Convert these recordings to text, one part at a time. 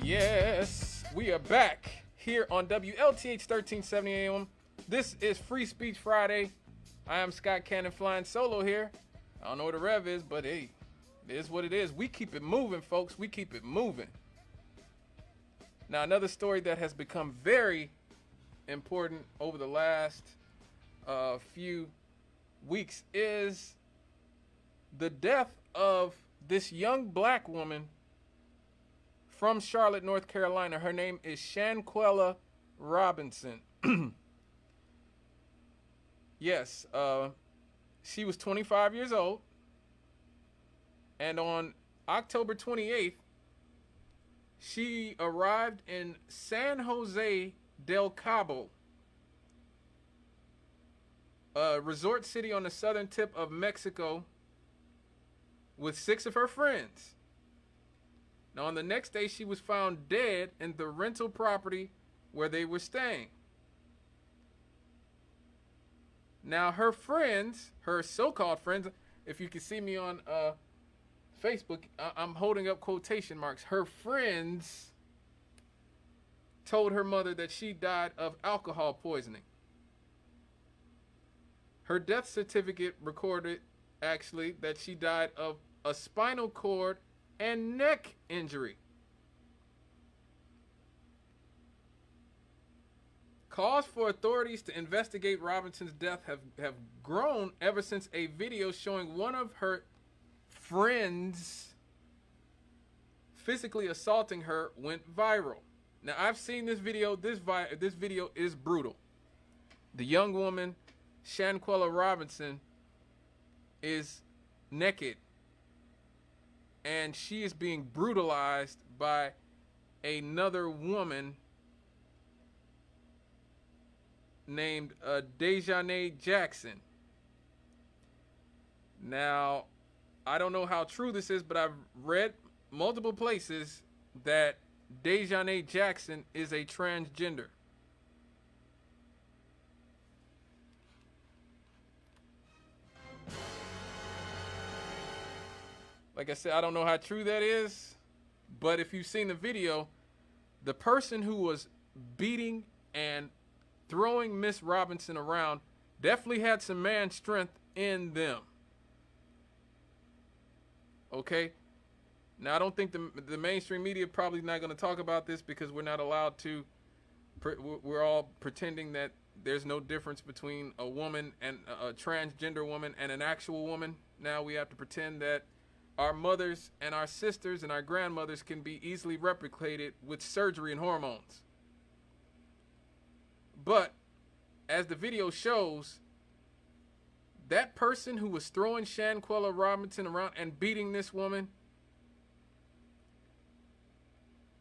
Yes, we are back here on WLTH 1370 AM. This is Free Speech Friday. I am Scott Cannon flying solo here. I don't know what the rev is, but hey, it is what it is. We keep it moving, folks. We keep it moving. Now, another story that has become very important over the last few weeks is the death of this young black woman from Charlotte, North Carolina. Her name is Shanquella Robinson. Yes, she was 25 years old. And on October 28th, she arrived in San Jose del Cabo, a resort city on the southern tip of Mexico, with 6 of her friends. Now, on the next day, she was found dead in the rental property where they were staying. Now, her friends, her so-called friends, if you can see me on Facebook, I'm holding up quotation marks. Her friends told her mother that she died of alcohol poisoning. Her death certificate recorded, actually, that she died of a spinal cord and neck injury. Calls for authorities to investigate Robinson's death have grown ever since a video showing one of her friends physically assaulting her went viral. Now, I've seen this video. This video is brutal. The young woman, Shanquella Robinson, is naked, and she is being brutalized by another woman named Dejanay Jackson. Now, I don't know how true this is, but I've read multiple places that Dejanay Jackson is a transgender. Like I said, I don't know how true that is, but if you've seen the video, the person who was beating and throwing Miss Robinson around definitely had some man strength in them. Okay? Now, I don't think the mainstream media probably not going to talk about this because we're not allowed to. We're all pretending that there's no difference between a woman and a transgender woman and an actual woman. Now we have to pretend that our mothers and our sisters and our grandmothers can be easily replicated with surgery and hormones. But as the video shows, that person who was throwing Shanquella Robinson around and beating this woman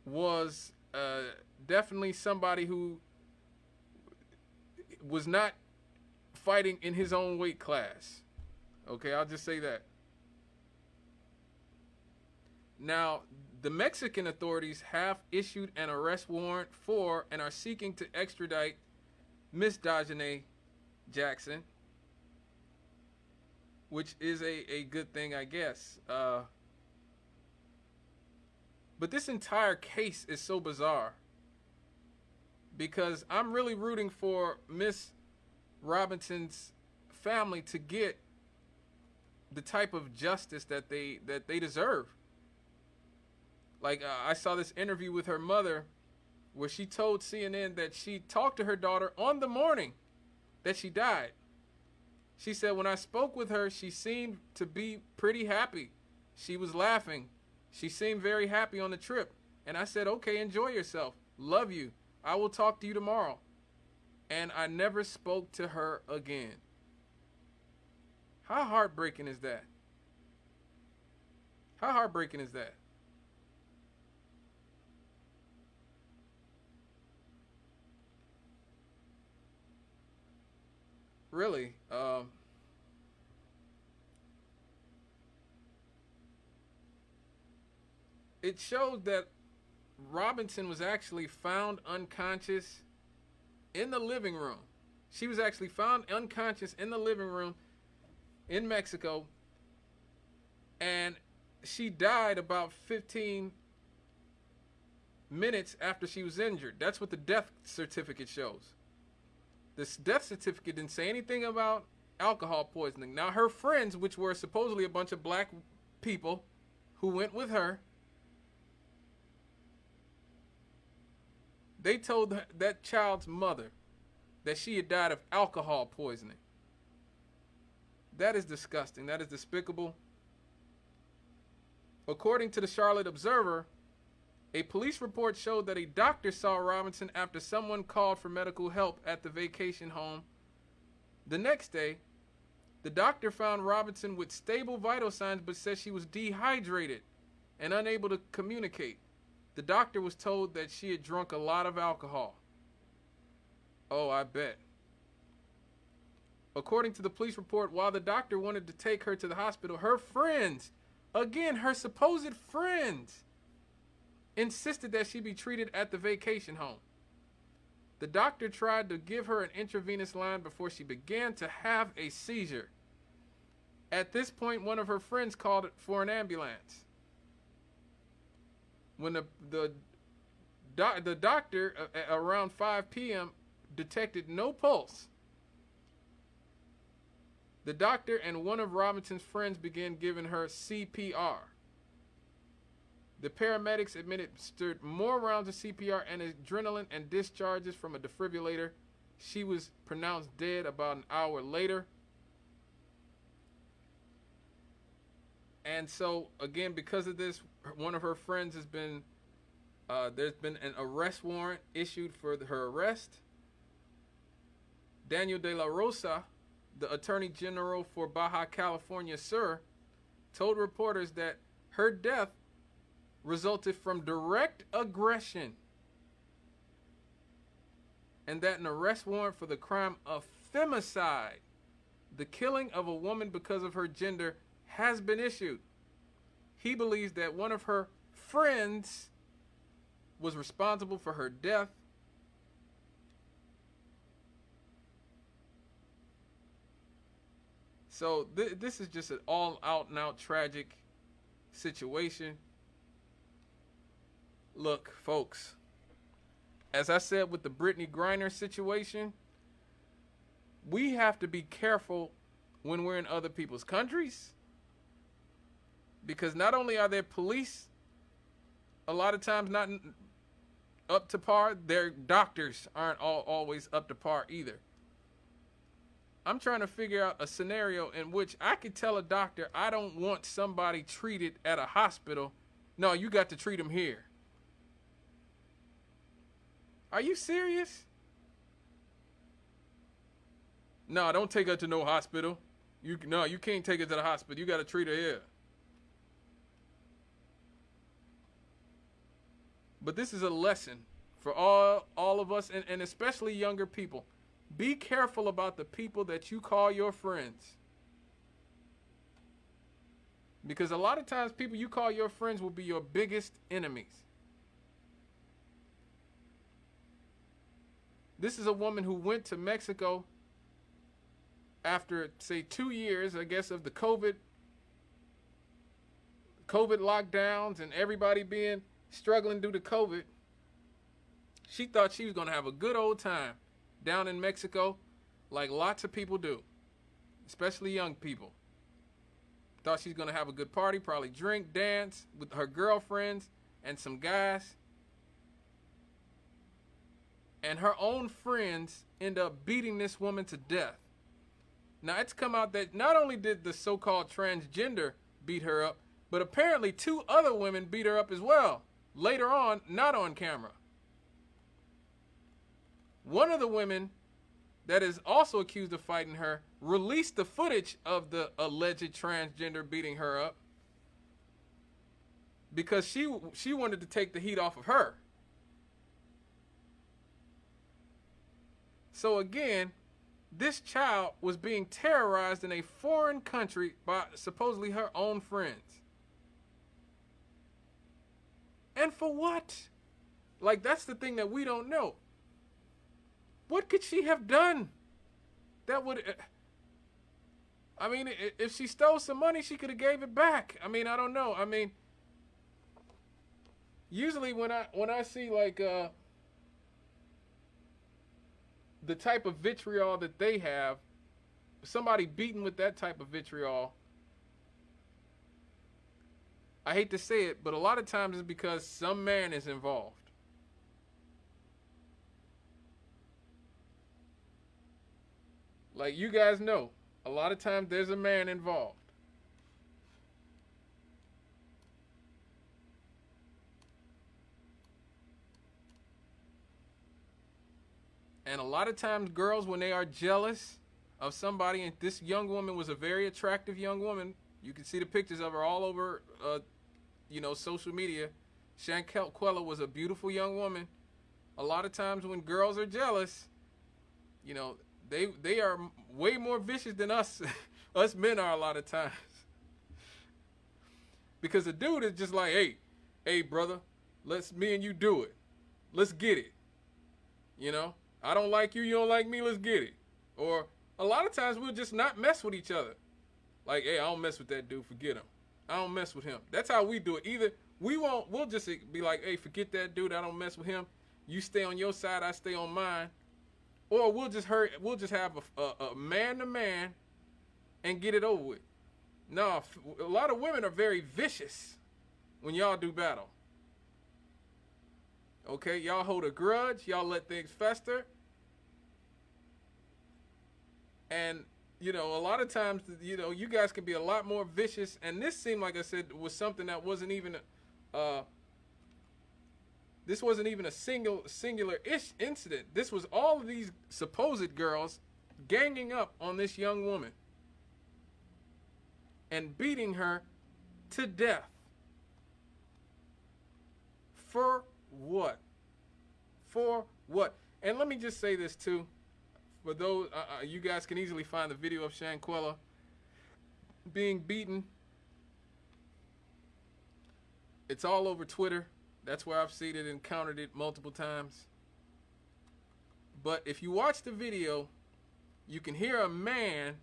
was definitely somebody who was not fighting in his own weight class. Okay, I'll just say that. Now, the Mexican authorities have issued an arrest warrant for and are seeking to extradite Miss Dejanay Jackson, which is a good thing, I guess. But this entire case is so bizarre because I'm really rooting for Miss Robinson's family to get the type of justice that they deserve. Like, I saw this interview with her mother where she told CNN that she talked to her daughter on the morning that she died. She said, when I spoke with her, she seemed to be pretty happy. She was laughing. She seemed very happy on the trip. And I said, okay, enjoy yourself. Love you. I will talk to you tomorrow. And I never spoke to her again. How heartbreaking is that? How heartbreaking is that? Really, it showed that Robinson was actually found unconscious in the living room. She was actually found unconscious in the living room in Mexico, and she died about 15 minutes after she was injured. That's what the death certificate shows. This death certificate didn't say anything about alcohol poisoning. Now, her friends, which were supposedly a bunch of black people who went with her, they told that child's mother that she had died of alcohol poisoning. That is disgusting. That is despicable. According to the Charlotte Observer, a police report showed that a doctor saw Robinson after someone called for medical help at the vacation home. The next day, the doctor found Robinson with stable vital signs but said she was dehydrated and unable to communicate. The doctor was told that she had drunk a lot of alcohol. Oh, I bet. According to the police report, while the doctor wanted to take her to the hospital, her friends, again, her supposed friends, insisted that she be treated at the vacation home. The doctor tried to give her an intravenous line before she began to have a seizure. At this point, one of her friends called for an ambulance. When the doctor, around 5 p.m., detected no pulse, the doctor and one of Robinson's friends began giving her CPR. The paramedics administered more rounds of CPR and adrenaline and discharges from a defibrillator. She was pronounced dead about an hour later. And so, again, because of this, one of her friends has been, there's been an arrest warrant issued for her arrest. Daniel de la Rosa, the Attorney General for Baja California Sur, told reporters that her death resulted from direct aggression and that an arrest warrant for the crime of femicide, the killing of a woman because of her gender, has been issued. He believes that one of her friends was responsible for her death. So this is just an all-out and out tragic situation. Look, folks, as I said with the Brittany Griner situation, we have to be careful when we're in other people's countries, because not only are their police a lot of times not up to par, their doctors aren't always up to par either. I'm trying to figure out a scenario in which I could tell a doctor I don't want somebody treated at a hospital. No, you got to treat them here. Are you serious? No, don't take her to no hospital. You can't take her to the hospital. You got to treat her here. But this is a lesson for all of us, and especially younger people. Be careful about the people that you call your friends. Because a lot of times people you call your friends will be your biggest enemies. This is a woman who went to Mexico after, say, 2 years, I guess, of the COVID lockdowns and everybody being struggling due to COVID. She thought she was going to have a good old time down in Mexico, like lots of people do, especially young people. Thought she's going to have a good party, probably drink, dance with her girlfriends and some guys. And her own friends end up beating this woman to death. Now, it's come out that not only did the so-called transgender beat her up, but apparently 2 other women beat her up as well, later on, not on camera. One of the women that is also accused of fighting her released the footage of the alleged transgender beating her up because she wanted to take the heat off of her. So again, this child was being terrorized in a foreign country by supposedly her own friends. And for what? Like, that's the thing that we don't know. What could she have done that would... I mean, if she stole some money, she could have gave it back. I mean, I don't know. I mean, Usually when I see like the type of vitriol that they have, somebody beaten with that type of vitriol, I hate to say it, but a lot of times it's because some man is involved. Like you guys know, a lot of times there's a man involved. And a lot of times girls, when they are jealous of somebody, and this young woman was a very attractive young woman. You can see the pictures of her all over, social media. Shanquella was a beautiful young woman. A lot of times when girls are jealous, you know, they are way more vicious than us us men are a lot of times. Because the dude is just like, hey brother, let's me and you do it. Let's get it. You know, I don't like you, you don't like me, let's get it. Or a lot of times we'll just not mess with each other. Like, hey, I don't mess with that dude, forget him. I don't mess with him. That's how we do it. Either we'll just be like, hey, forget that dude, I don't mess with him. You stay on your side, I stay on mine. Or we'll just have a man to man and get it over with. No, a lot of women are very vicious when y'all do battle. Okay, y'all hold a grudge, y'all let things fester. And, you know, a lot of times, you know, you guys can be a lot more vicious. And this seemed, like I said, was something that wasn't even this wasn't even a singular-ish incident. This was all of these supposed girls ganging up on this young woman and beating her to death. For what? For what? And let me just say this too. For those, you guys can easily find the video of Shanquella being beaten. It's all over Twitter. That's where I've seen it, encountered it multiple times. But if you watch the video, you can hear a man,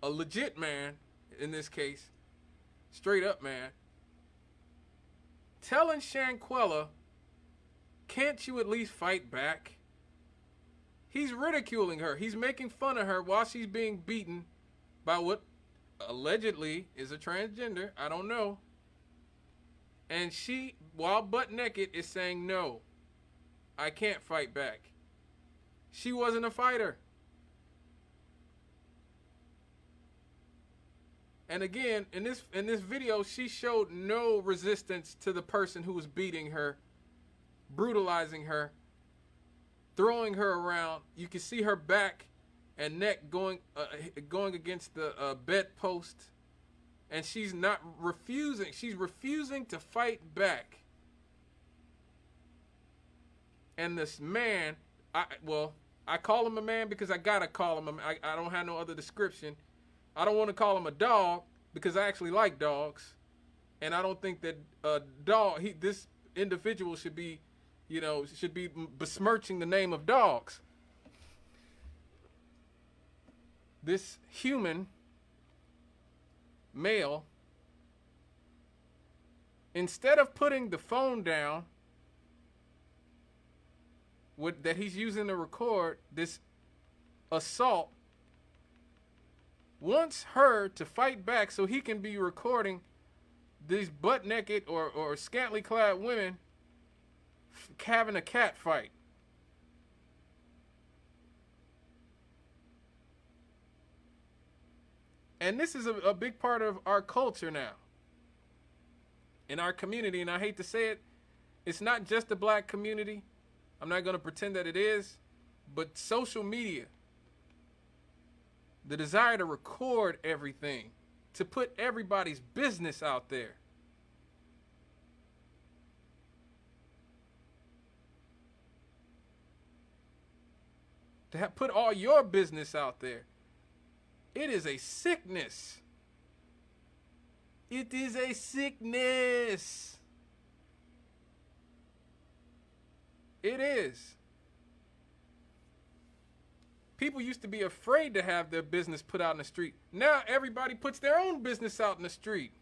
a legit man in this case, straight up man, telling Shanquella, can't you at least fight back? He's ridiculing her. He's making fun of her while she's being beaten by what allegedly is a transgender. I don't know. And she, while butt naked, is saying, no, I can't fight back. She wasn't a fighter. And again, in this video, she showed no resistance to the person who was beating her, brutalizing her, throwing her around. You can see her back and neck going against the bedpost. And she's not refusing. She's refusing to fight back. And this man, I call him a man because I gotta call him I don't have no other description. I don't want to call him a dog because I actually like dogs. And I don't think that a dog, this individual should be besmirching the name of dogs. This human male, instead of putting the phone down that he's using to record this assault, wants her to fight back so he can be recording these butt naked or scantily clad women having a cat fight. And this is a big part of our culture now, in our community. And I hate to say it, it's not just the black community. I'm not going to pretend that it is, but social media, the desire to record everything, to put everybody's business out there. To put all your business out there. It is a sickness. It is a sickness. It is. People used to be afraid to have their business put out in the street. Now everybody puts their own business out in the street.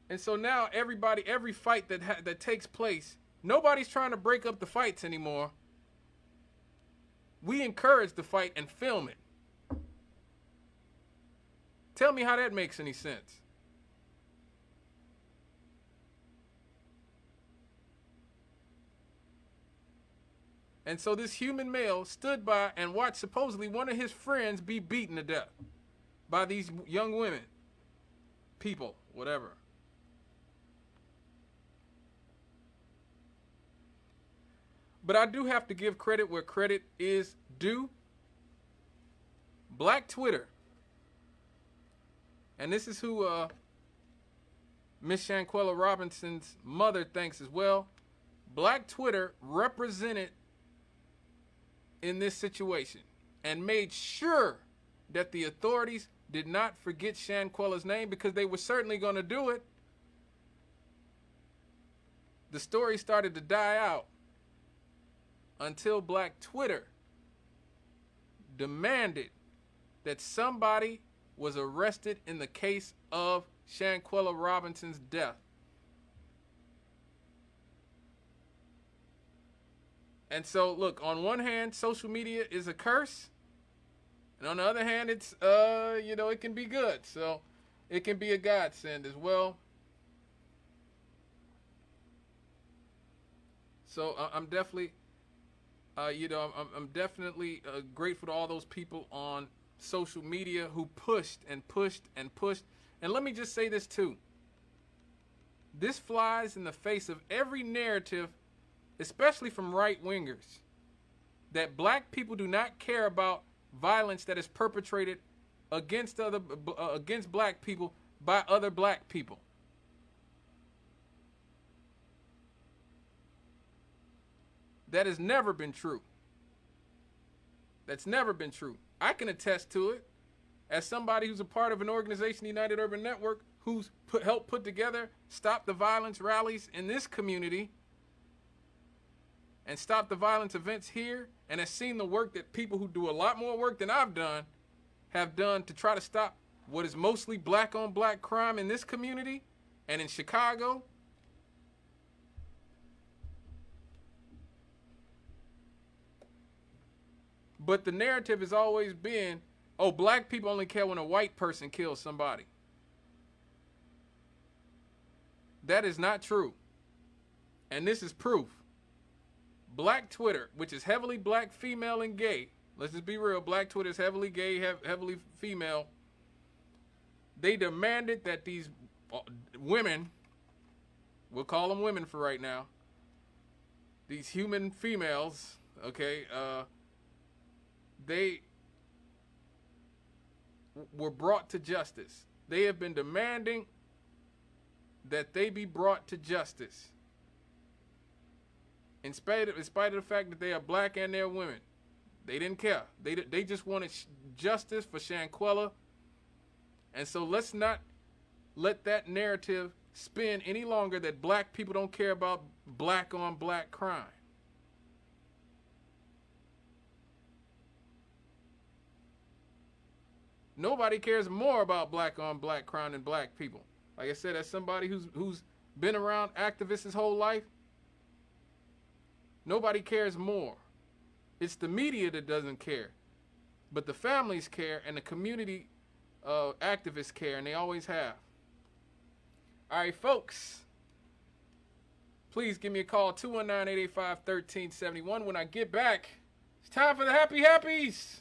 And so now everybody, every fight that takes place, nobody's trying to break up the fights anymore. We encourage the fight and film it. Tell me how that makes any sense. And so this human male stood by and watched supposedly one of his friends be beaten to death by these young women, people, whatever. But I do have to give credit where credit is due. Black Twitter, and this is who Miss Shanquella Robinson's mother thinks as well. Black Twitter represented in this situation and made sure that the authorities did not forget Shanquella's name, because they were certainly going to do it. The story started to die out until Black Twitter demanded that somebody was arrested in the case of Shanquella Robinson's death. And so, look, on one hand, social media is a curse. And on the other hand, it's, it can be good. So it can be a godsend as well. So I'm definitely, I'm definitely grateful to all those people on social media who pushed and pushed and pushed. And let me just say this too. This flies in the face of every narrative, especially from right-wingers, that black people do not care about violence that is perpetrated against black people by other black people. That has never been true. That's never been true. I can attest to it as somebody who's a part of an organization, the United Urban Network, who's helped put together Stop the Violence rallies in this community and Stop the Violence events here, and has seen the work that people who do a lot more work than I've done have done to try to stop what is mostly black on black crime in this community and in Chicago. But the narrative has always been, oh, black people only care when a white person kills somebody. That is not true. And this is proof. Black Twitter, which is heavily black, female, and gay. Let's just be real. Black Twitter is heavily gay, heavily female. They demanded that these women, we'll call them women for right now, these human females, okay, they were brought to justice. They have been demanding that they be brought to justice. In spite of the fact that they are black and they're women. They didn't care. They just wanted justice for Shanquella. And so let's not let that narrative spin any longer that black people don't care about black on black crime. Nobody cares more about black on black crime than black people. Like I said, as somebody who's been around activists his whole life, nobody cares more. It's the media that doesn't care. But the families care and the community activists care, and they always have. All right, folks. Please give me a call, 219-885-1371. When I get back, it's time for the Happy Happies.